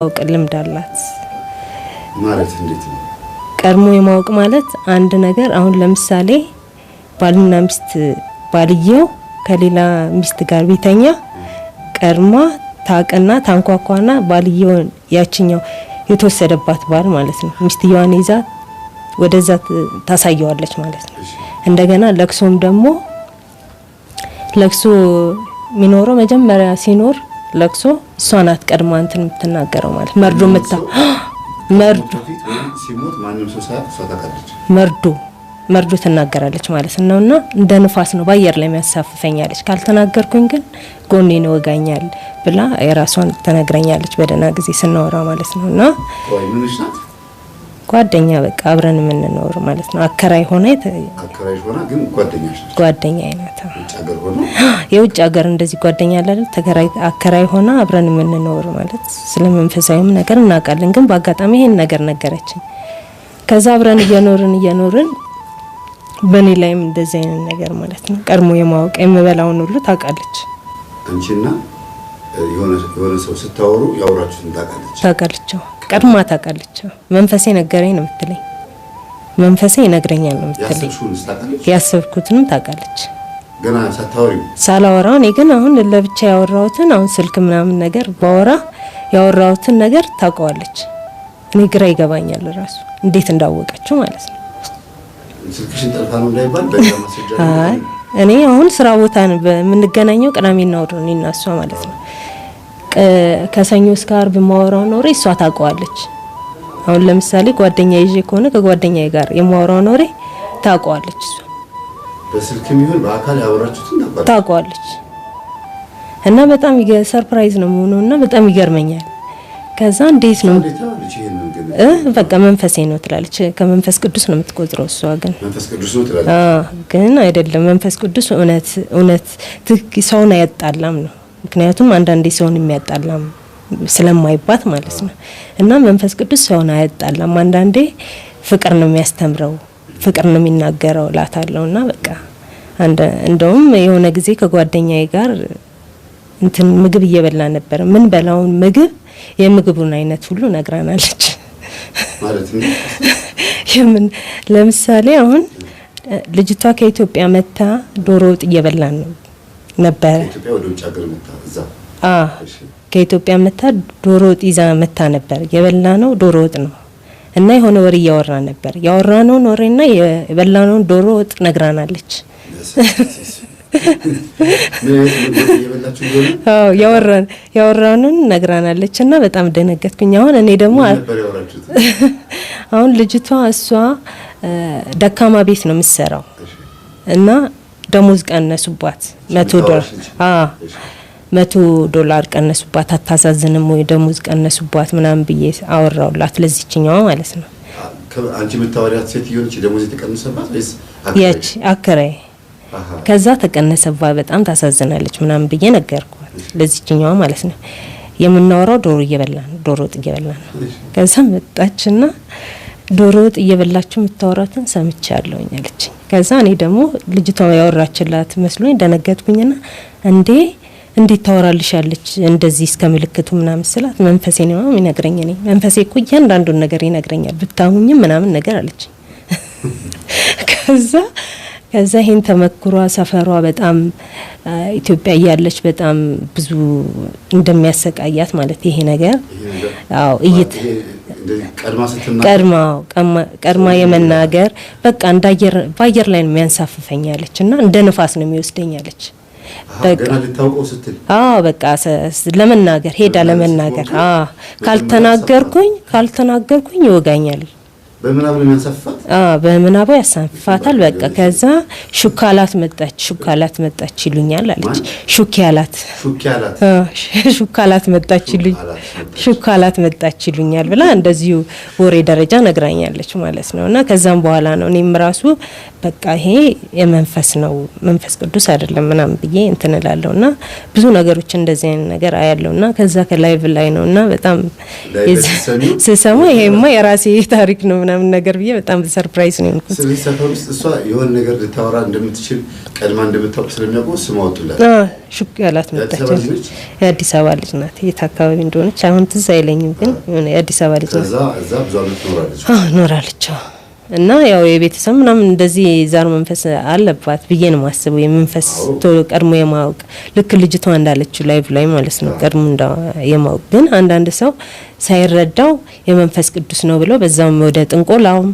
ማወቅ ልምድ አላት ማለት እንዴት ነው? ቀድሞ የማወቅ ማለት አንድ ነገር አሁን ለምሳሌ ባልና ሚስት ባልየው ከሌላ ሚስት ጋር ቢተኛ ቀድማ ታቀና ታንኳኳና ባልየው ያችኛው የተወሰደባት ባል ማለት ነው ሚስትየዋን ይዛ ወደዛ ታሳየዋለች ማለት ነው። እንደገና ለክሶም ደግሞ ለክሶ ሚኖረው መጀመሪያ ሲኖር ለክሶ እሷናት ቀድማ እንትን የምትናገረው ማለት መርዶ መጣ መርዶ ሲሞት ማንንም ሰው ሳይሆን እሷ ታውቃለች መርዶ ትናገራለች ማለት ነውና እንደ ንፋስ ነው ባየር ላይ የሚያሳፍፈኛለች ካልተናገርኩኝ ግን ጎኔን ወጋኛል ብላ የራሷን ተነግረኛለች በደና ጊዜ ስናወራ ማለት ነውና ወይ ምንሽ ናት ጓደኛ በቃ አብረን የምንኖር ማለት ነው አከራይ ሆነ ግን ጓደኛሽ ነች ጓደኛዬ ናት ውጭ ሀገር ሆነ የውጭ ሀገር እንደዚህ ጓደኛ አይደል ተከራይ አከራይ ሆነ አብረን የምንኖር ማለት ስለመንፈሳዊም ነገር እናውቃለን ግን በአጋጣሚ ይሄን ነገር ነገረችኝ ከዛ አብረን እየኖርን በኔ ላይም እንደዚህ አይነት ነገር ማለት ነው ቀድሞ የማወቅ የምበላውን ሁሉ ታውቃለች አንቺና የሆነ ሰው ስታወሩ ያወራችሁን ታውቃለች ቀድማ ታውቃለች መንፈሴ ነገረኝ ነው የምትለኝ መንፈሴ ይነግረኛል ነው የምትለኝ ያሰብኩትንም ታውቃለች ገና ሳታወሪው ሳላወራው እኔ ግን አሁን ለብቻ ያወራሁትን አሁን ስልክ ምናምን ነገር ባወራ ያወራሁትን ነገር ታውቀዋለች እኔ ግራ ይገባኛል ራሱ እንዴት እንዳወቀችው ማለት ነው ስልክሽን ጠልፋ ነው እንዳይባል በጣም አስቸጋሪ አይ እኔ አሁን ስራ ቦታ ነው በምንገናኘው ቅዳሜና እሁድ ነው እኔና እሷ ማለት ነው ከሰኞ እስከ ዓርብ ማወራው ኖሬ እሷ ታውቀዋለች አሁን ለምሳሌ ጓደኛ ይዤ ከሆነ ከጓደኛዬ ጋር የማወራው ኖሬ ታውቀዋለች እሷ በስልክም ይሁን በአካል ያወራችሁትን ታውቀዋለች እና በጣም ሰርፕራይዝ ነው የሚሆነውና በጣም ይገርመኛል ከዛ እንዴት ነው በቃ መንፈሴ ነው ትላለች ከመንፈስ ቅዱስ ነው የምትቆጥረው እሷ ግን መንፈስ ቅዱስ ነው ትላለች ግን አይደለም መንፈስ ቅዱስ እውነት ሰውን አያጣላም ነው ምክንያቱም አንዳንዴ ሰውን የሚያጣላም ስለማይባት ማለት ነው እና መንፈስ ቅዱስ ሰውን አያጣላም አንዳንዴ ፍቅር ነው የሚያስተምረው ፍቅር ነው የሚናገረው ላታለውና በቃ እንደውም የሆነ ጊዜ ከጓደኛዬ ጋር እንትን ምግብ እየበላ ነበር ምን በላውን ምግብ የምግቡን አይነት ሁሉ ነግራናለች ማለት ነው የምን ለምሳሌ አሁን ልጅቷ ከኢትዮጵያ መታ ዶሮ ወጥ እየበላን ነው ነበር ከኢትዮጵያ ወደ ውጭ ሀገር መታ እዛ ከኢትዮጵያ መታ ዶሮ ወጥ ይዛ መታ ነበር የበላነው ዶሮ ወጥ ነው እና የሆነ ወሬ ያወራ ነበር ያወራነው ወሬና የበላነው ዶሮ ወጥ ነግራናለች ያወራነው ነግራናለችና በጣም ደነገጥኩኝ አሁን እኔ ደግሞ አሁን ልጅቷ እሷ ደካማ ቤት ነው የምትሰራው እና ደሞዝ ቀነሱባት $100 ቀነሱባት አታሳዝንም ወይ ደሞዝ ቀነሱባት ምናምን ብዬ አወራውላት ለዚህኛው ማለት ነው አንቺ የምታወሪያት ሴት ይሆንች ደሞዝ የተቀነሰባት ወይስ ያቺ አከራይ ከዛ ተቀነሰባት በጣም ታሳዝናለች ምናምን ብዬ ነገርኳት ለዚህኛው ማለት ነው የምናወራው ዶሮ ወጥ እየበላን ከዛ መጣችና ዶሮ ወጥ እየበላችሁ የምታወራትን ሰምቻለሁኝ አለች ከዛ እኔ ደግሞ ልጅቷ ያወራችላት መስሎኝ ደነገጥኩኝና እንዴት ታወራልሻለች እንደዚህ እስከ ምልክቱ ምናምን ስላት መንፈሴ ነው የሚነግረኝ እኔ መንፈሴ እኮ እያንዳንዱን ነገር ይነግረኛል ብታሙኝም ምናምን ነገር አለች ከዛ ይሄን ተመክሯ ሰፈሯ በጣም ኢትዮጵያ ያለች በጣም ብዙ እንደሚያሰቃያት ማለት ይሄ ነገር ቀድማ የመናገር በቃ ባየር ላይ ነው የሚያንሳፍፈኛለች እና እንደ ንፋስ ነው የሚወስደኛለች በቃ ልታውቀው ስትል በቃ ለመናገር ሄዳ ለመናገር ካልተናገርኩኝ ይወጋኛል በመናብ ነው የሚያንሳፍፋት በመናብ ያሳንፋታል በቃ ከዛ ሹካላት መጣች ይሉኛል አለች ሹካላት መጣች ይሉኛል ብላ እንደዚሁ ወሬ ደረጃ ነግራኛለች ማለት ነውና ከዛም በኋላ ነው እኔም ራሱ በቃ ይሄ የመንፈስ ነው መንፈስ ቅዱስ አይደለም ምናምን ብዬ እንትንላለውና ብዙ ነገሮች እንደዚህ አይነት ነገር አያለውና ከዛ ከላይቭ ላይ ነውና በጣም ስሰማ ይሄማ የራሴ ታሪክ ነው ምናምን ነገር ብዬ በጣም ሰርፕራይዝ ነው እንኩት። ስለዚህ ሰፈር ውስጥ እሷ የሆነ ነገር ልታወራ እንደምትችል ቀድማ እንደምታውቅ ስለሚያውቁ ስም አወጡላት። ሹክ ያላት መጣች። የአዲስ አበባ ልጅ ናት። የት አካባቢ እንደሆነች አሁን ትዝ አይለኝም፣ ግን የአዲስ አበባ ልጅ ናት። እዛ ብዙ ዓመት ኖራለች። ኖራለች። እና ያው የቤተሰብ ምናምን እንደዚህ ዛር መንፈስ አለባት ብዬ ነው የማስበው። የመንፈስ ቀድሞ የማወቅ ልክ ልጅቷ እንዳለችው ላይቭ ላይ ማለት ነው ቀድሞ የማወቅ። ግን አንዳንድ ሰው ሳይረዳው የመንፈስ ቅዱስ ነው ብለው በዛም ወደ ጥንቆላውም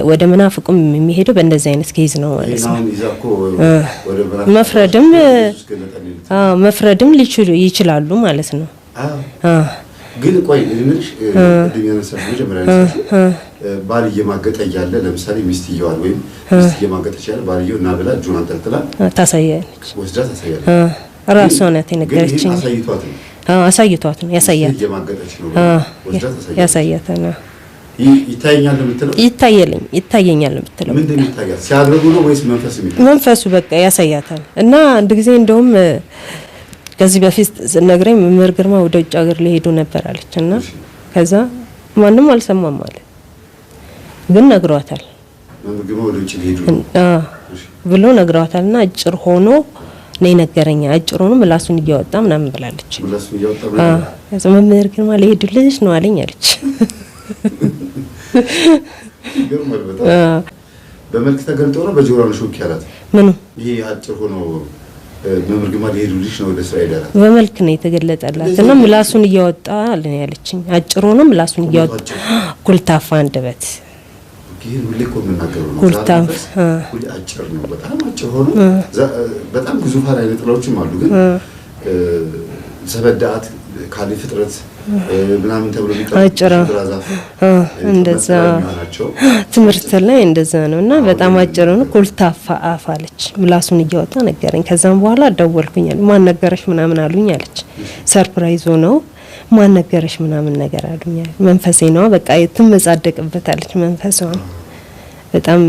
ወደ መናፍቁም የሚሄደው በእንደዚህ አይነት ኬዝ ነው ማለት ነው። መፍረድም ይችላሉ ማለት ነው። ግን ቆይ ልንልሽ እንደሚያነሳሽ መጀመሪያ ባል እየማገጠ እያለ ለምሳሌ ሚስትየዋል ወይም ሚስት እየማገጠች ያለ ባልየው እና ብላ እጁን አንጠልጥላ ታሳያለች፣ ወስዳ ታሳያለች። ራሷ ናት የነገረችኝ። አሳይቷት ነው ያሳያት። እየማገጠች ነው ወስዳ ታሳያለች። ያሳያታል። ይታየኛል የምትለው ይታየኛል የምትለው ምንድን ነው ይታያል? ሲያደርጉ ነው ወይስ መንፈሱ በቃ ያሳያታል። እና አንድ ጊዜ እንደውም ከዚህ በፊት ነግረኝ መምህር ግርማ ወደ ውጭ ሀገር ሊሄዱ ነበር አለችና ከዛ ማንም አልሰማም ማለት ግን ነግሯታል። መምህር ግርማ ወደ ውጭ ሊሄዱ ብሎ ነግሯታልና አጭር ሆኖ ነይ ነገረኛ፣ አጭር ሆኖ ምላሱን እያወጣ ምናምን ብላለች። ምላሱን እያወጣ ምናምን ከዛ መምህር ግርማ ሊሄዱልሽ ነው አለኝ አለች። በመልክ ተገልጦ ነው በጆሮ ነው ሹክ ያላት። ምኑ ይሄ አጭር ሆኖ መምህር ግርማ ሊሄዱልሽ ነው ወደ እስራኤል ያላት በመልክ ነው የተገለጠላት። እና ምላሱን እያወጣ አለኝ ያለችኝ። አጭር ሆኖ ምላሱን እያወጣ ኩልታፋ አንደበት ግን ሁሌ እኮ የምናገረው ነው። ኩልታፍ ሁሌ አጭር ነው፣ በጣም አጭር ሆኖ በጣም ግዙፍ አይነት ጥላዎችም አሉ። ግን ዘበዳት ካሊ ፍጥረት ምናምን ተብሎ እንደዛ ትምህርት ላይ እንደዛ ነውና በጣም አጭር ነው። ኩልታፋ አፍ አለች። ምላሱን እያወጣ ነገረኝ። ከዛም በኋላ ደወልኩኝ። ማን ነገረሽ ምናምን አሉኝ አለች። ሰርፕራይዝ ነው ማን ነገረሽ ምናምን ነገር አሉኝ። መንፈሴ ነው በቃ ትመጻደቅበታለች መንፈሷን በጣም።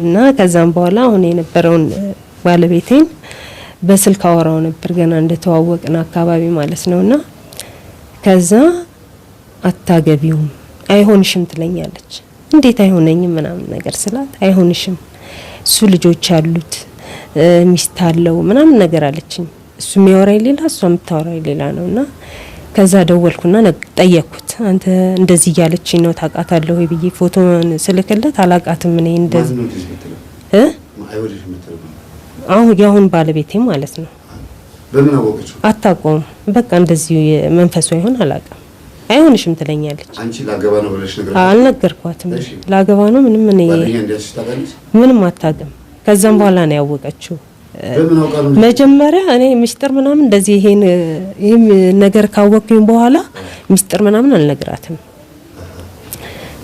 እና ከዛም በኋላ አሁን የነበረውን ባለቤቴን በስልክ አወራው ነበር ገና እንደተዋወቅን አካባቢ ማለት ነውና ከዛ አታገቢውም አይሆንሽም ትለኛለች። እንዴት አይሆነኝም ምናምን ነገር ስላት አይሆንሽም እሱ ልጆች አሉት ሚስት አለው ምናምን ነገር አለችኝ። እሱ የሚያወራኝ ሌላ እሷ የምታወራኝ ሌላ ነውና ከዛ ደወልኩና ጠየቅኩት። አንተ እንደዚህ እያለችኝ ነው ታውቃታለህ ወይ ብዬ ፎቶን ስልክለት አላውቃትም እኔ እንደዚህ አሁን ያሁን ባለቤቴ ማለት ነው። በምን አወቀችው? አታውቀውም። በቃ እንደዚህ መንፈሱ አይሆን አላውቅም። አይሆንሽም ትለኛለች። አንቺ ላገባ ነው ብለሽ ነገር አልነገርኳትም። ላገባ ነው ምንም እኔ ምንም አታውቅም። ከዛም በኋላ ነው ያወቀችው። መጀመሪያ እኔ ሚስጥር ምናምን እንደዚህ ይሄን ነገር ካወቅኩኝ በኋላ ሚስጥር ምናምን አልነግራትም።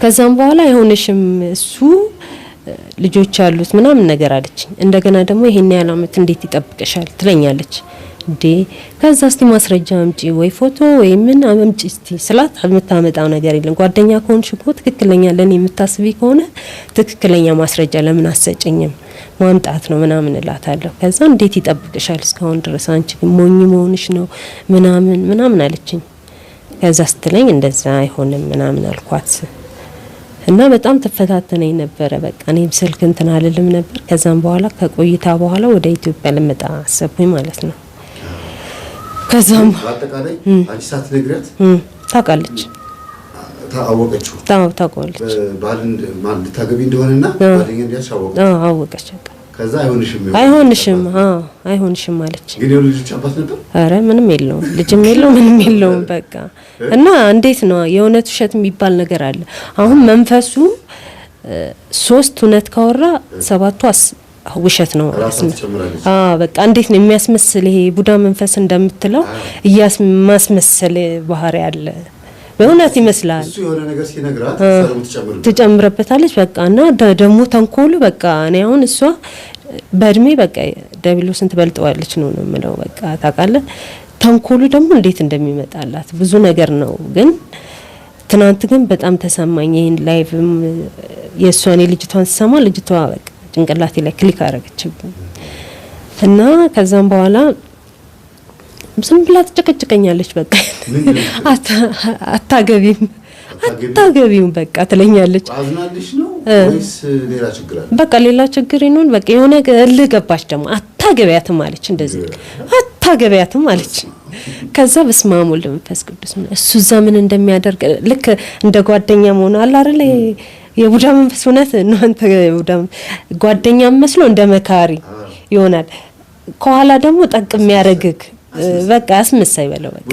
ከዛም በኋላ አይሆንሽም እሱ ልጆች አሉት ምናምን ነገር አለችኝ። እንደገና ደግሞ ይሄን ያህል አመት እንዴት ይጠብቅሻል ትለኛለች። እንዴ ከዛ እስቲ ማስረጃ አምጪ ወይ ፎቶ ወይ ምን አምጪ እስቲ ስላት የምታመጣው ነገር የለም። ጓደኛ ከሆንሽ እኮ ትክክለኛ ለኔ የምታስቢ ከሆነ ትክክለኛ ማስረጃ ለምን አሰጭኝም ማምጣት ነው ምናምን እላታለሁ። ከዛ እንዴት ይጠብቅሻል እስካሁን ድረስ አንቺ ሞኝ መሆንሽ ነው ምናምን አለችኝ። ከዛ ስትለኝ እንደዛ አይሆንም ምናምን አልኳት እና በጣም ተፈታተነኝ ነበረ። በቃ እኔም ስልክ እንትን አልልም ነበር። ከዛም በኋላ ከቆይታ በኋላ ወደ ኢትዮጵያ ልመጣ አሰብኩኝ ማለት ነው። ከዛም አጠቃላይ አንቺ ሳትነግሪያት ታውቃለች። ታወቀችው? ታውቃለች። ባልን ማን ልታገቢ እንደሆነና ጓደኛ እንዲያሻወቀ አወቀች። ከዛ አይሆንሽም አለች። ግን የልጅ አባት ነበር? አረ ምንም የለውም፣ ልጅም የለውም፣ ምንም የለውም። በቃ እና እንዴት ነው የእውነት ውሸት የሚባል ነገር አለ። አሁን መንፈሱ 3 እውነት ካወራ 7ቱ ውሸት ነው ማለት ነው። በቃ እንዴት ነው የሚያስመስል? ይሄ ቡዳ መንፈስ እንደምትለው ማስመሰል ባህሪ አለ። በእውነት ይመስላል። እሱ የሆነ ነገር ሲነግራት ትጨምርበታለች። በቃ እና ደግሞ ተንኮሉ በቃ እኔ አሁን እሷ በእድሜ በቃ ዲያብሎስን ትበልጠዋለች ነው የምለው። በቃ ታውቃለህ፣ ተንኮሉ ደግሞ እንዴት እንደሚመጣላት ብዙ ነገር ነው። ግን ትናንት ግን በጣም ተሰማኝ። ይሄን ላይቭም የሷን ልጅቷን ሰማ ልጅቷ በቃ ጭንቅላቴ ላይ ክሊክ አረገችብኝ እና ከዛም በኋላ ዝም ብላ ትጨቀጭቀኛለች። በቃ አታገቢውም በቃ ትለኛለች። አዝናልሽ ነው ወይስ ሌላ ችግር አለ? በቃ ሌላ ችግር ይኖር በቃ የሆነ ልገባች ደግሞ አታገቢያትም አለች። እንደዚህ አታገቢያትም አለች። ከዛ በስመ አብ ወወልድ ወመንፈስ ቅዱስ እሱ እዛ ምን እንደሚያደርግ ልክ እንደ ጓደኛ መሆኑ አለ አይደል? የቡዳ መንፈስ ሆነት ነው። አንተ የቡዳ ጓደኛ መስሎ እንደ መካሪ ይሆናል። ከኋላ ደግሞ ጠቅ የሚያረግግ በቃ አስመሳይ በለው በቃ።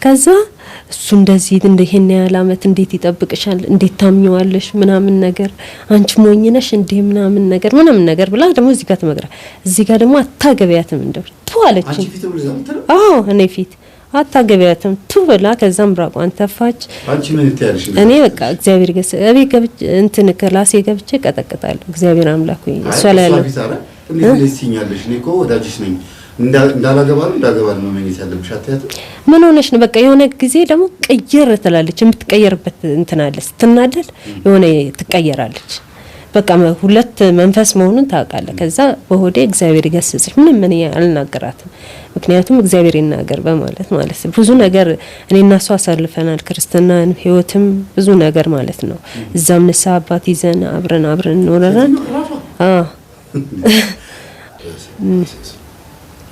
ከዛ እሱ እንደዚህ እንደሄን ያህል አመት እንዴት ይጠብቅሻል? እንዴት ታምኚዋለሽ? ምናምን ነገር አንቺ ሞኝ ነሽ እንዴ ምናምን ነገር ብላ ደግሞ እዚህ ጋር ተመግራ እዚህ ጋር ደግሞ አታገቢያትም እንደው ተዋለች። አዎ እኔ ፊት አታገቢያትም ብላ ከዛም ብራቋን ተፋች። አንቺ ምን ትያለሽ? እኔ በቃ እግዚአብሔር ገሰ እቤ ገብቼ እንትን ክላሴ ገብቼ ቀጠቅጣለሁ። እግዚአብሔር አምላክ ሆይ እሷ ላይ ያለው እንዴት ልትይኛለሽ? እኔ እኮ ወዳጅሽ ነኝ እንዳላገባ ነው መመኘት ያለብሽ። አትያት ምን ሆነሽ ነው? በቃ የሆነ ጊዜ ደግሞ ቀየር ትላለች። የምትቀየርበት እንትን አለ። ስትናደድ የሆነ ትቀየራለች። በቃ ሁለት መንፈስ መሆኑን ታውቃለህ። ከዛ በሆዴ እግዚአብሔር ይገስጽሽ ምንም ምን አልናገራትም። ምክንያቱም እግዚአብሔር ይናገር በማለት ማለት ነው። ብዙ ነገር እኔና እሷ አሳልፈናል። ክርስትናን ህይወትም ብዙ ነገር ማለት ነው። እዛም ንስሐ አባት ይዘን አብረን ኖረናል።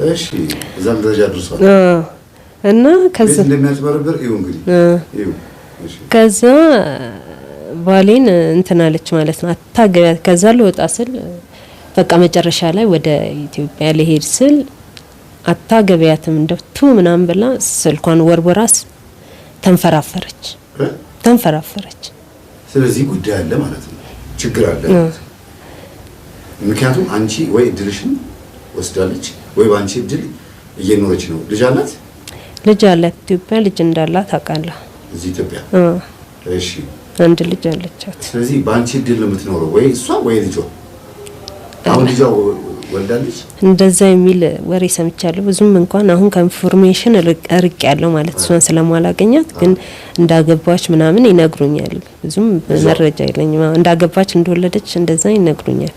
እሺ እዛም ደረጃ ደርሷል። እና ከዛ እንደሚያስበረብር እንግዲህ እሺ ከዛ ባሌን እንትን አለች ማለት ነው። አታገቢያት። ከዛ ልወጣ ስል በቃ መጨረሻ ላይ ወደ ኢትዮጵያ ልሄድ ስል አታገቢያትም እንደው ምናምን ብላ ስልኳን ወርወራስ ተንፈራፈረች። ስለዚህ ጉዳይ አለ ማለት ነው። ችግር አለ ማለት ነው። ምክንያቱም አንቺ ወይ እድልሽን ወስዳለች ወይ ባንቺ እድል እየኖረች ነው። ልጅ አላት ኢትዮጵያ ልጅ እንዳላት አውቃለሁ። እዚህ ኢትዮጵያ እሺ አንድ ልጅ አለቻት። ስለዚህ ባንቺ እድል ነው የምትኖረው ወይ እሷ ወይ ልጇ? አሁን ልጇ ወልዳለች እንደዛ የሚል ወሬ ሰምቻለሁ። ብዙም እንኳን አሁን ከኢንፎርሜሽን ርቅ ያለው ማለት እሷን ስለማላገኛት ግን እንዳገባች ምናምን ይነግሩኛል። ብዙም መረጃ የለኝም። እንዳገባች እንደወለደች እንደዛ ይነግሩኛል።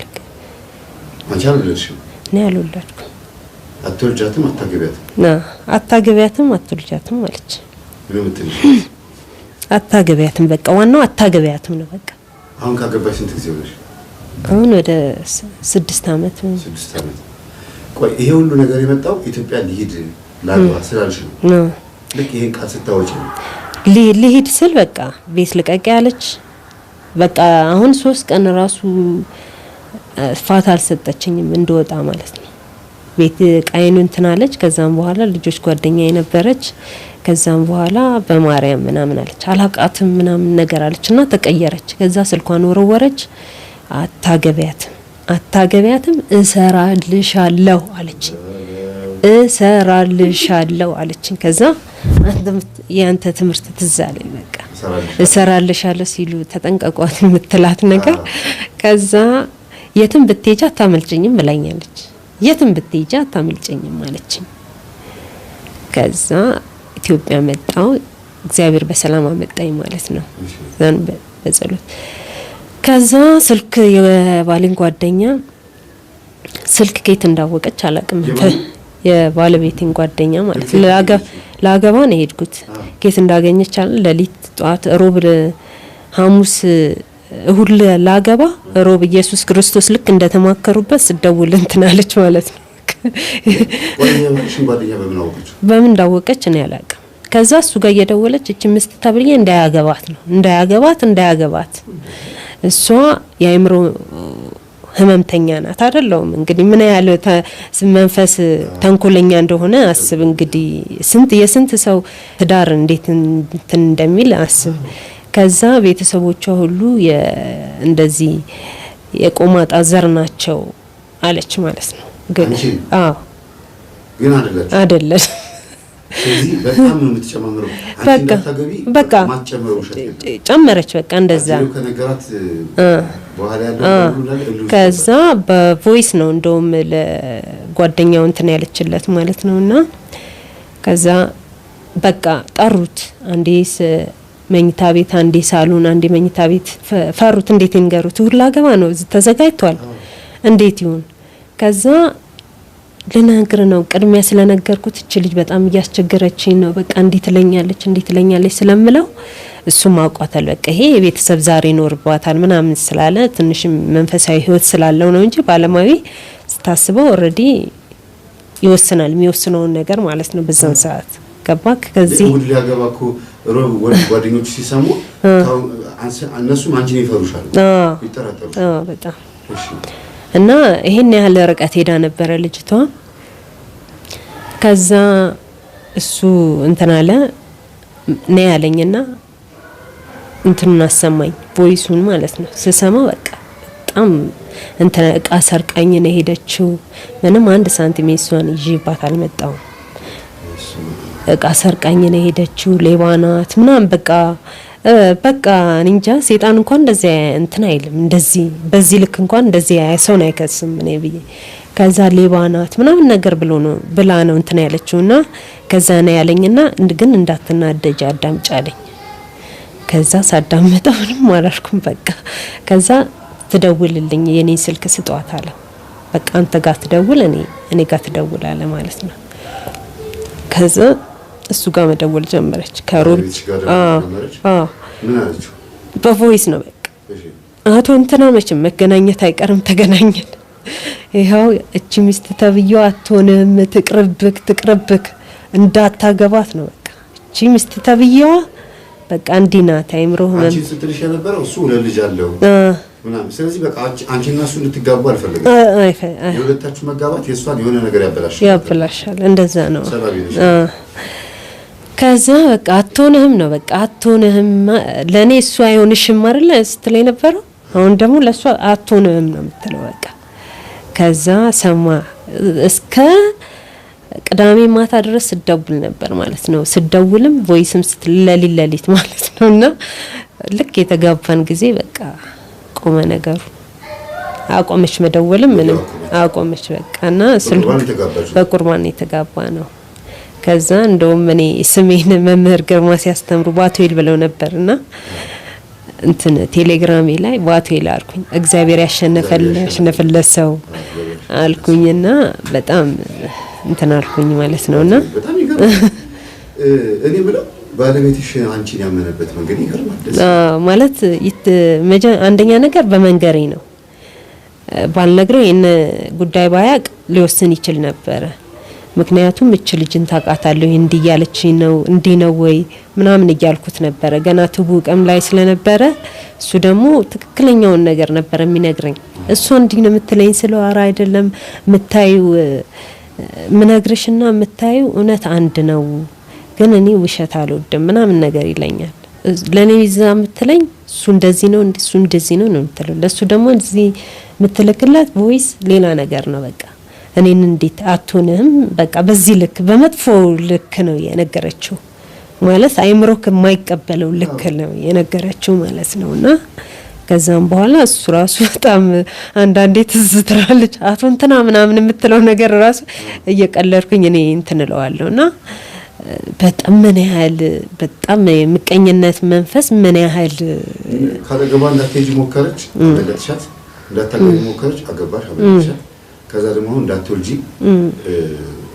አንቺ አልወለድሽም? እኔ አልወለድኩም። አትወልጃትም? አታገቢያትም አትወልጃትም አለች። ምን ምትልሽ? አታገቢያትም በቃ ዋናው አታገቢያትም ነው በቃ። አሁን ካገባሽ ስንት ጊዜ ሆነሽ? አሁን ወደ 6 አመት። ቆይ ይሄ ሁሉ ነገር የመጣው ኢትዮጵያ ሊሄድ ላግባ ስላልሽ ነው? ልክ ይሄን ቃል ስታወጪ ነው? ሊሄድ ስል በቃ ቤት ልቀቂ ያለች። በቃ አሁን 3 ቀን ራሱ ፋታ አልሰጠችኝም እንደወጣ ማለት ነው። ቤት ቃይኑ እንትን አለች። ከዛም በኋላ ልጆች ጓደኛ የነበረች ከዛም በኋላ በማርያም ምናምን አለች። አላቃትም ምናምን ነገር አለችና ተቀየረች። ከዛ ስልኳን ወረወረች። አታገቢያትም እሰራልሻለሁ አለችኝ። ከዛ ያንተ ትምህርት ትዝ አለኝ በቃ እሰራልሻለሁ ሲሉ ተጠንቀቋት የምትላት ነገር። ከዛ የትም ብትሄጂ አታመልጭኝም ብላኛለች። የትም ብትሄጂ አታመልጭኝም አለችኝ። ከዛ ኢትዮጵያ መጣው። እግዚአብሔር በሰላም አመጣኝ ማለት ነው በጸሎት። ከዛ ስልክ የባሌን ጓደኛ ስልክ ከየት እንዳወቀች አላውቅም። የባለቤቴን ጓደኛ ማለት ላገባ ነው ሄድኩት። ከየት እንዳገኘች አለ ለሊት ጧት ሮብ ሐሙስ እሁድ ላገባ ሮብ ኢየሱስ ክርስቶስ ልክ እንደተማከሩበት ስደውል እንትን አለች ማለት ነው። በምን እንዳወቀች እኔ አላውቅም። ከዛ እሱ ጋር እየደወለች እቺ ምስት ተብዬ እንዳያገባት እሷ የአእምሮ ህመምተኛ ናት አይደለም። እንግዲህ ምን ያህል መንፈስ ተንኮለኛ እንደሆነ አስብ። እንግዲህ የስንት ሰው ትዳር እንዴት እንትን እንደሚል አስብ። ከዛ ቤተሰቦቿ ሁሉ እንደዚህ የቆማጣ ዘር ናቸው አለች ማለት ነው። ግን ግን አይደለም። ስለዚህ በጣም ነው የምትጨማምረው። በቃ ጨመረች በቃ እንደዛ ከነገራት በኋላ ያለው ከዛ በቮይስ ነው እንደውም ለጓደኛው እንትን ያለችለት ማለት ነውና ከዛ በቃ ጠሩት። አንዴ መኝታ ቤት፣ አንዴ ሳሎን፣ አንዴ መኝታ ቤት ፈሩት። እንዴት እንገሩት? ሁላ ገባ ነው ተዘጋጅቷል። እንዴት ይሁን? ከዛ ልነግር ነው ቅድሚያ ስለነገርኩት እቺ ልጅ በጣም እያስቸገረችኝ ነው። በቃ እንዴት ትለኛለች ስለምለው እሱም አውቋታል። በቃ ይሄ የቤተሰብ ዛሬ ይኖርባታል ምናምን ስላለ ትንሽም መንፈሳዊ ህይወት ስላለው ነው እንጂ ባለማዊ ስታስበው ኦልሬዲ ይወስናል የሚወስነውን ነገር ማለት ነው በዛን ሰዓት ገባክ። ከዚህ ወደ ሊያገባኩ ጓደኞቹ ሲሰሙ እነሱም አንቺን ይፈሩሻል ይጠራጠሩ በጣም እና ይሄን ያህል ርቀት ሄዳ ነበረ ልጅቷ። ከዛ እሱ እንትን አለ ነው ያለኝና እንትኑን አሰማኝ ቮይሱን ማለት ነው። ስሰማው በቃ በጣም እንትን እቃ ሰርቃኝ ነው ሄደችው። ምንም 1 ሳንቲም እሷን ይዤባት አልመጣው። እቃ ሰርቃኝ ነው ሄደችው፣ ሌባ ናት ምናምን በቃ እንጃ። ሰይጣን እንኳን እንደዚህ እንትን አይልም። እንደዚህ በዚህ ልክ እንኳን እንደዚህ ሰውን አይከስም እኔ ብዬ ከዛ ሌባ ናት ምናምን ነገር ብላ ነው እንትን ያለችውና ከዛ ነው ያለኝና ግን እንዳትናደጅ አዳምጫለኝ። ከዛ ሳዳመጣው ምንም አላልኩም በቃ። ከዛ ትደውልልኝ የኔ ስልክ ስጧት አለ። በቃ አንተ ጋር ትደውል እኔ ጋር ትደውላለ ማለት ነው። ከዛ እሱ ጋር መደወል ጀመረች ከሮል ምን አለችው? በቮይስ ነው በቃ አቶ እንትና መቼም መገናኘት አይቀርም ተገናኘን። ይሄው እቺ ሚስት ተብዬው አትሆንም ትቅርብክ እንዳታገባት ነው በቃ እቺ ሚስት ተብዬው በቃ እንዲናት አይምሮህ አንቺ ስትልሽ የነበረው እሱ ለልጅ አለው ምናምን። ስለዚህ በቃ አንቺና እሱ እንድትጋቡ አልፈለገም። የሁለታችሁ መጋባት የሷን የሆነ ነገር ያበላሻል እንደዛ ነው። ከዛ በቃ አትሆንህም ነው በቃ አትሆንህም ለኔ እሱ አይሆንሽም አይደል ስትለኝ ነበረው። አሁን ደግሞ ለሷ አትሆንህም ነው የምትለው በቃ። ከዛ ሰማ እስከ ቅዳሜ ማታ ድረስ ስደውል ነበር ማለት ነው። ስደውልም ቮይስም ስትለሊት ማለት ነውና ልክ የተጋባን ጊዜ በቃ ቆመ ነገሩ። አቆመች መደወልም ምንም አቆመች በቃና በቁርባን የተጋባ ነው። ከዛ እንደውም እኔ ስሜን መምህር ግርማ ሲያስተምሩ ባቶይል ብለው ነበርና እንትን ቴሌግራሜ ላይ ባቶይል አልኩኝ። እግዚአብሔር ያሸነፈለት ሰው አልኩኝና በጣም እንትን አልኩኝ ማለት ነውና በጣም ይገርማል። እኔ ብለው ባለቤትሽ አንቺን ያመነበት መንገድ ይገርማል ማለት አንደኛ ነገር በመንገሬ ነው። ባልነግረው የነ ጉዳይ ባያቅ ሊወስን ይችል ነበር። ምክንያቱም እቺ ልጅን ታቃታለሁ እንዲያለችኝ ነው እንዲነው ወይ ምናምን እያልኩት ነበር ገና ትቡቀም ላይ ስለነበረ እሱ ደግሞ ትክክለኛውን ነገር ነበር የሚነግረኝ። እሱ እንዲህ ነው የምትለኝ ስለው አራ አይደለም ምታዩ ምነግርሽና ምታዩ እውነት አንድ ነው ግን እኔ ውሸት አልወድም ምናምን ነገር ይለኛል። ለኔ ይዛ የምትለኝ እሱ እንደዚህ ነው እሱ እንደዚህ ነው የምትለው። ለሱ ደግሞ እዚህ የምትልክላት ቮይስ ሌላ ነገር ነው በቃ። እኔን እንዴት አትሆንም በቃ በዚህ ልክ በመጥፎ ልክ ነው የነገረችው ማለት አይምሮክ የማይቀበለው ልክ ነው የነገረችው ማለት ነውና ከዛም በኋላ እሱ ራሱ በጣም አንዳንዴ ትዝትራለች አቶ እንትና ምናምን የምትለው ነገር ራሱ እየቀለድኩኝ እኔ እንትን እለዋለሁና በጣም ምን ያህል በጣም የምቀኝነት መንፈስ ምን ያህል ካለገባ እንዳትሄጂ ሞከረች እንደገጥሻት እንዳታገኝ ሞከረች አገባሽ አበላሻት። ከዛ ደግሞ እንዳትወልጂ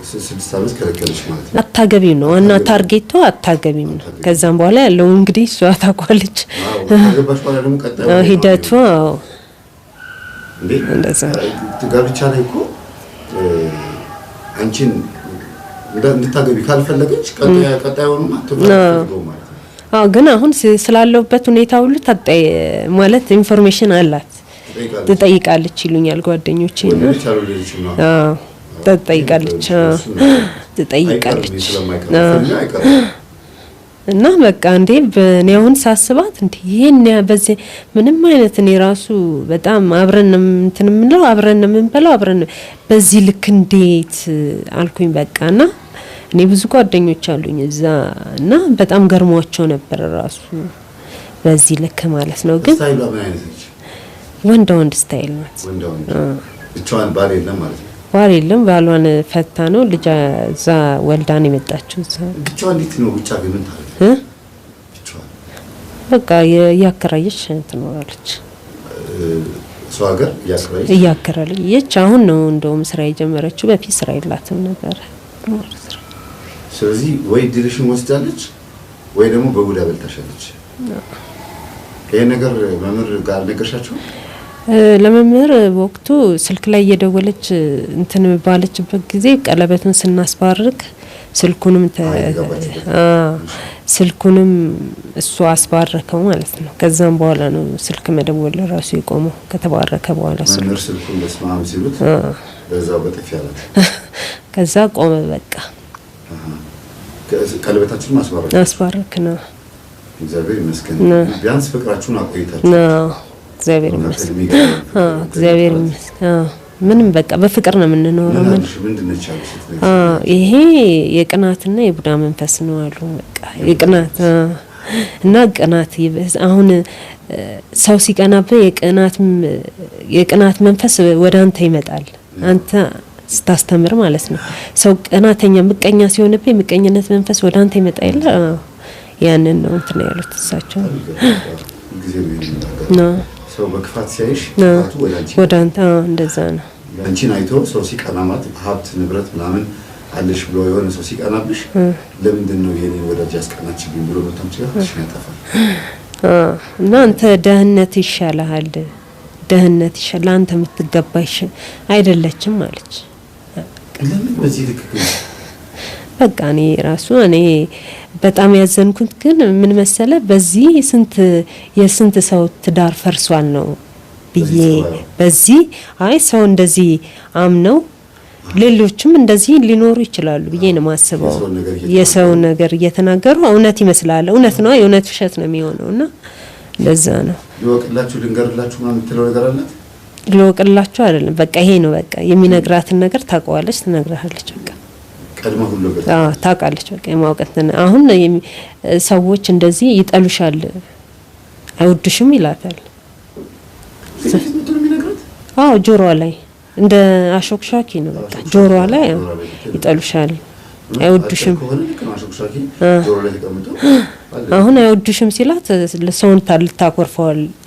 6 ዓመት ከለከለሽ ማለት ነው። አታገቢም ነው እና ታርጌቱ አታገቢም ነው። ከዛም በኋላ ያለው እንግዲህ እሷ ታቋለች። አገባሽ በኋላ ደግሞ ቀጣዩ ሂደቱ እንደዛ ጋብቻ ላይ እኮ አንቺን እንድታገቢ ካልፈለገች ቀጣዩንም አትፈልገው ማለት ነው። ግን አሁን ስላለውበት ሁኔታ ሁሉ ማለት ኢንፎርሜሽን አላት ትጠይቃለች ይሉኛል ጓደኞቼ እና ትጠይቃለች እና በቃ እንዴ በኔ አሁን ሳስባት እንዴ ይሄን በዚህ ምንም አይነት እኔ ራሱ በጣም አብረን እንትን ምንለው አብረን ምንበላው አብረን በዚህ ልክ እንዴት አልኩኝ በቃና እኔ ብዙ ጓደኞች አሉኝ እዛ እና በጣም ገርሟቸው ነበር ራሱ በዚህ ልክ ማለት ነው። ግን ወንድ ስታይል ናት። ብቻዋን ባል የለም ማለት ነው። ባል የለም ባሏን ፈታ ነው ልጅ እዛ ወልዳን የመጣችው እዛ ብቻዋን እንዴት ነው ብቻ ግን ታዲያ ብቻዋን በቃ ያከራየች ትኖራለች ሰው ሀገር ያከራየች አሁን ነው እንደውም ስራ የጀመረችው በፊት ስራ የላትም ነበር። ስለዚህ ወይ ድርሽን ወስዳለች ወይ ደግሞ በቡዳ በልታሻለች። ይሄ ነገር መምህር ጋር ነገርሻቸው? ለመምህር ወቅቱ ስልክ ላይ እየደወለች እንትን ባለችበት ጊዜ ቀለበቱን ስናስባርክ ስልኩንም እሱ አስባረከው ማለት ነው። ከዛም በኋላ ነው ስልክ መደወል ራሱ የቆመው ከተባረከ በኋላ ስልኩን ለስማም ሲሉት በዛው በጥፊ ያላት ከዛ ቆመ በቃ። ቀለበታችሁን አስባረክ ነው። እግዚአብሔር ይመስገን። ቢያንስ ፍቅራችሁን አቆይታችሁ ነው። እግዚአብሔር ይመስገን። እግዚአብሔር ይመስገን። ምንም በቃ በፍቅር ነው የምንኖረው። ይሄ የቅናትና የቡዳ መንፈስ ነው አሉ። በቃ የቅናት እና ቅናት አሁን ሰው ሲቀናብህ የቅናት መንፈስ ወደ አንተ ይመጣል። አንተ ስታስተምር ማለት ነው። ሰው ቅናተኛ ምቀኛ ሲሆንብህ የምቀኝነት መንፈስ ወደ አንተ ይመጣ ይላል። ያንን ነው እንትን ያሉት እሳቸው ነው። ሰው በክፋት ሲያይሽ ወደ አንተ እንደዛ ነው። አንቺን አይቶ ሰው ሲቀናማት ሀብት ንብረት ምናምን አለሽ ብሎ የሆነ ሰው ሲቀናብሽ ለምንድን ነው የኔ ወዳጅ ያስቀናችብኝ ብሎ በጣም ሲያፍሽ ያጠፋል። እና አንተ ደህንነት ይሻልሃል፣ ደህንነት ይሻል አንተ የምትገባሽ አይደለችም አለች። ለምን በዚህ ልክ በቃ እኔ በጣም ያዘንኩት ግን ምን መሰለ በዚህ የስንት ሰው ትዳር ፈርሷል ነው ብዬ በዚህ ሰው እንደዚህ አምነው ሌሎችም እንደዚህ ሊኖሩ ይችላሉ ብዬ ነው ማስበው። የሰው ነገር እየተናገሩ እውነት ይመስላል፣ እውነት ነው፣ የእውነት ውሸት ነው የሚሆነውና ለዛ ነው ልወቅላችሁ ልንገርላችሁ ማለት የምትለው ነገር አለ። ልወቅላችሁ አይደለም በቃ ይሄ ነው በቃ የሚነግራትን ነገር ታውቀዋለች፣ ትነግራለች በቃ ቀድማ ሁሉ ነገር ታውቃለች በቃ የማውቀትን። አሁን ሰዎች እንደዚህ ይጠሉሻል አይወድሽም ይላታል። ጆሮዋ ላይ እንደ አሾክሻኪ ነው በቃ ጆሮዋ ላይ ይጠሉሻል አይወድሽም። አሁን አይወድሽም ሲላት ለሰውን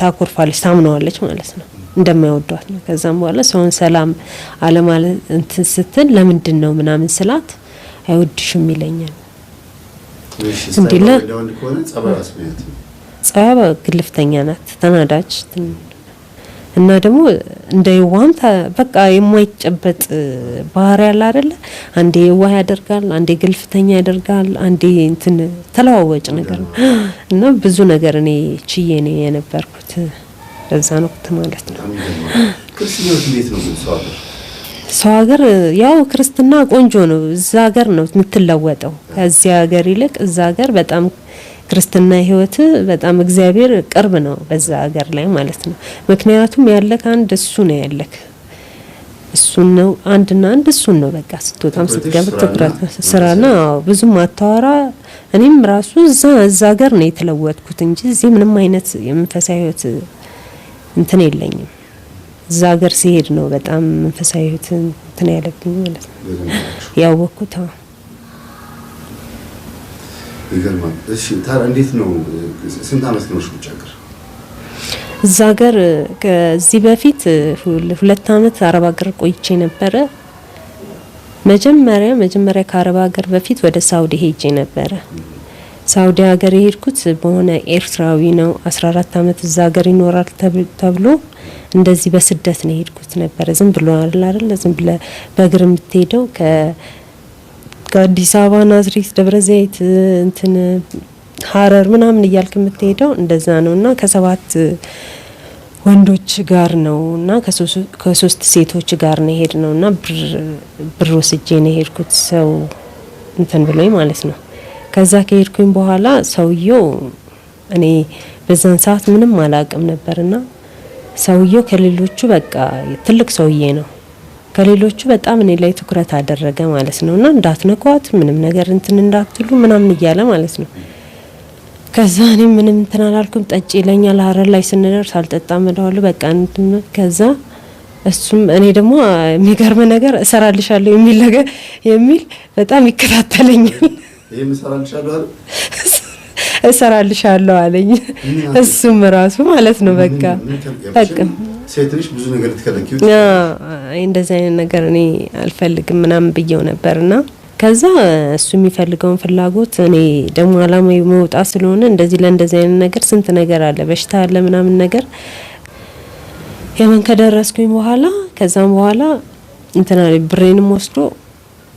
ታኮርፋለች ታምነዋለች ማለት ነው እንደማይወዷት ነው። ከዛም በኋላ ሰውን ሰላም አለማለት እንትን ስትል ለምንድን ነው ምናምን ስላት አይወድሽም ይለኛል። እንዴላ ጸባ ግልፍተኛ ናት ተናዳጅ እና ደግሞ እንደ የዋህም በቃ የማይጨበጥ ባህሪ ያለ አይደለ። አንዴ የዋህ ያደርጋል፣ አንዴ ግልፍተኛ ያደርጋል፣ አንዴ እንትን ተለዋዋጭ ነገር ነው እና ብዙ ነገር እኔ ችዬ ነው የነበርኩት። ለዛ ነው ማለት ነው። ክርስቲያኖች እንዴት ነው ሰው ሀገር ያው ክርስትና ቆንጆ ነው። እዛ ሀገር ነው የምትለወጠው ከዚህ ሀገር ይልቅ እዛ ሀገር በጣም ክርስትና ህይወት በጣም እግዚአብሔር ቅርብ ነው በዛ ሀገር ላይ ማለት ነው። ምክንያቱም ያለክ አንድ እሱ ነው ያለክ እሱ ነው አንድና አንድ እሱ ነው በቃ ስትወጣም ስትገባ ትኩረት ስራና ብዙም አታወራ። እኔም ራሱ እዛ ሀገር ነው የተለወጥኩት እንጂ እዚህ ምንም አይነት የመንፈሳዊ ህይወት እንትን የለኝም። እዛ ሀገር ሲሄድ ነው በጣም መንፈሳዊ ህይወት እንትን ያለብኝ ማለት ነው ያወቅኩት። ይገርማል። እሺ ታዲያ እንዴት ነው ስንት አመት ነው ውጭ ሀገር? እዛ ሀገር ከዚህ በፊት 2 አመት አረብ ሀገር ቆይቼ ነበረ። መጀመሪያ ከአረብ ሀገር በፊት ወደ ሳውዲ ሄጄ ነበረ። ሳውዲ ሀገር የሄድኩት በሆነ ኤርትራዊ ነው 14 አመት እዛ ሀገር ይኖራል ተብሎ እንደዚህ በስደት ነው የሄድኩት ነበረ። ዝም ብሎ አይደል ዝም ብለ በእግር የምትሄደው ከአዲስ አበባ ናዝሬት ደብረ ዘይት እንትን ሀረር ምናምን እያልክ የምትሄደው እንደዛ ነውና ከ7 ወንዶች ጋር ነውና ከ3 ሴቶች ጋር ነው የሄድነውና ብር ወስጄ ነው የሄድኩት ሰው እንትን ብሎኝ ማለት ነው። ከዛ ከሄድኩኝ በኋላ ሰውየው እኔ በዛን ሰዓት ምንም አላቅም ነበርና ሰውየው ከሌሎቹ በቃ ትልቅ ሰውዬ ነው ከሌሎቹ በጣም እኔ ላይ ትኩረት አደረገ ማለት ነውና እንዳትነኳት ምንም ነገር እንትን እንዳትሉ ምናምን እያለ ማለት ነው። ከዛ እኔ ምንም እንትን አላልኩም። ጠጪ ይለኛል። ሀረር ላይ ስንደርስ አልጠጣም እለዋለሁ በቃ እንትን። ከዛ እሱም እኔ ደግሞ የሚገርም ነገር እሰራልሻለሁ የሚል በጣም ይከታተለኛል። ይሄም እሰራልሻለሁ አለኝ። እሱም ራሱ ማለት ነው በቃ ሴትልሽ ብዙ ነገር ትከለኪው እንደዚህ አይነት ነገር እኔ አልፈልግም ምናምን ብየው ነበርና ከዛ እሱ የሚፈልገውን ፍላጎት እኔ ደግሞ አላማዬ መውጣት ስለሆነ እንደዚህ ለእንደዚህ አይነት ነገር ስንት ነገር አለ በሽታ አለ ምናምን ነገር የመን ከደረስኩኝ በኋላ ከዛም በኋላ እንትና ብሬንም ወስዶ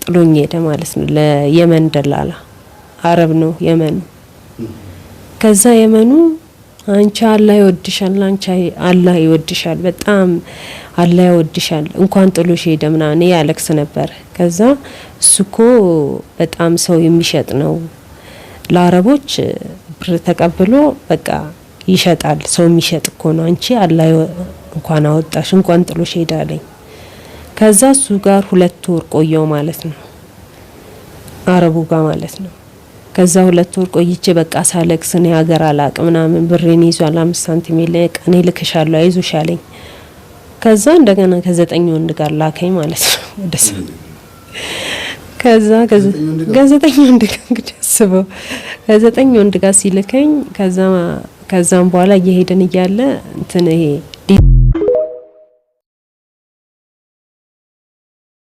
ጥሎኝ ሄደ ማለት ነው ለየመን ደላላ አረብ ነው የመን ከዛ የመኑ አንቺ አላህ ይወድሻል አንቺ አላህ ይወድሻል በጣም አላህ ይወድሻል እንኳን ጥሎሽ ሄደ ምናምን ያለክስ ነበር ከዛ እሱኮ በጣም ሰው የሚሸጥ ነው ለአረቦች ብር ተቀብሎ በቃ ይሸጣል ሰው የሚሸጥ እኮ ነው አንቺ አላህ እንኳን አወጣሽ እንኳን ጥሎሽ ሄደ አለኝ ከዛ እሱ ጋር 2 ወር ቆየው ማለት ነው አረቡ ጋር ማለት ነው ከዛ 2 ወር ቆይቼ በቃ ሳለክስ ነው ሀገር አላቅ ምናምን ብሬን ይዟል 5 ሳንቲም ለቅ እኔ ልክሻለሁ አይዞሽ አለኝ ከዛ እንደገና ከ9 ወንድ ጋር ላከኝ ማለት ነው ወደስ ከዛ ከ9 ወንድ ጋር እንግዲህ አስበው ከ9 ወንድ ጋር ሲልከኝ ከዛም በኋላ እየሄድን እያለ እንትን ይሄ